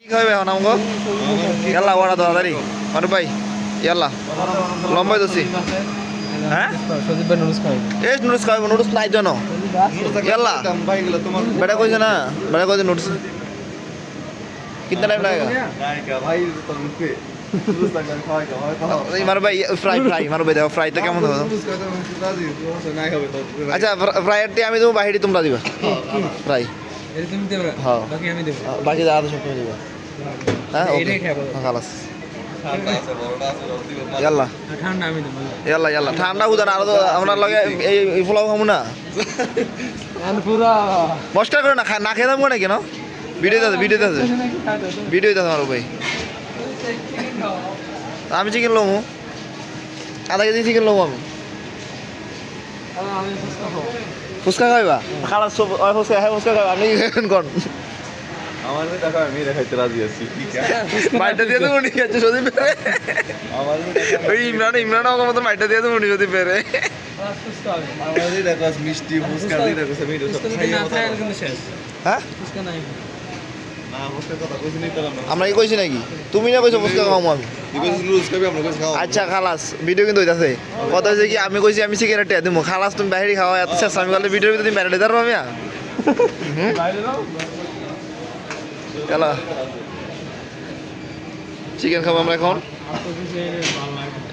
কি খাবে এখন আমগো ইয়াল্লা ওরা তাড়াতাড়ি মারু ভাই ইয়াল্লা লম্বাই দছি হ্যাঁ সজীব ভাই নুডলস খাবে এই নুডলস খাবে নুডলস নাই জানো ইয়াল্লা বেটা কইছে না বেটা কইছে নুডলস कितना टाइम लगेगा भाई तुमसे मारो भाई फ्राई फ्राई मारो भाई देखो फ्राई तो কেমন হবে আচ্ছা ফ্রাইটি আমি দেবো বাহিরে তোমরা দিবা ফ্রাই এটা তুমি দেবে হ্যাঁ বাকি আমি দেব বাকি যা আছে সব তুমি দিবা হ্যাঁ এটাই খাবো খালাস ইয়াল্লা ঠান্ডা আমি দেব ইয়াল্লা ইয়াল্লা ঠান্ডা উদান আর আমরা লগে এই পোলাও খামু না এন্ড পুরা মস্কার করে না না খেয়ে দাম না কেন ভিডিও দাও ভিডিও দাও মারো ভাই আমি চিকেন লমু আধা কেজি চিকেন লমু আমি ফুচকা খাইবা খালাস সব ফুচকা হ্যাঁ ফুচকা খাইবা আপনি কোন আমার টাকা আমি দেখাইতে রাজি আছি মাইটা দিয়ে দেবো নি আছে যদি পেরে আমার ওই ইমরান আমার মতো মাইটা দিয়ে দেবো নি যদি পেরে ফুসকা হবে আমারই দেখা মিষ্টি ফুচকা দিয়ে দেখা আমি তো সব খাই না খাই কিন্তু শেষ হ্যাঁ ফুসকা নাই না ফুচকা কথা কইছি নি তারা না আমরা কি কইছি নাকি তুমি না কইছো ফুচকা খাবো আমি তুই কইছিস নুডলস খাবি আমরা কইছি খাও আচ্ছা খালাস ভিডিও কিন্তু হইতাছে কথা হচ্ছে কি আমি কইছি আমি চিকেন টেয়া দিমু খালাস তুমি বাইরে খাওয়া এত শেষ আমি বললে ভিডিওর ভিতরে তুমি বাইরে দিতে পারবো আমি চলো চিকেন খাবো আমরা এখন আর তো কিছু ভালো লাগে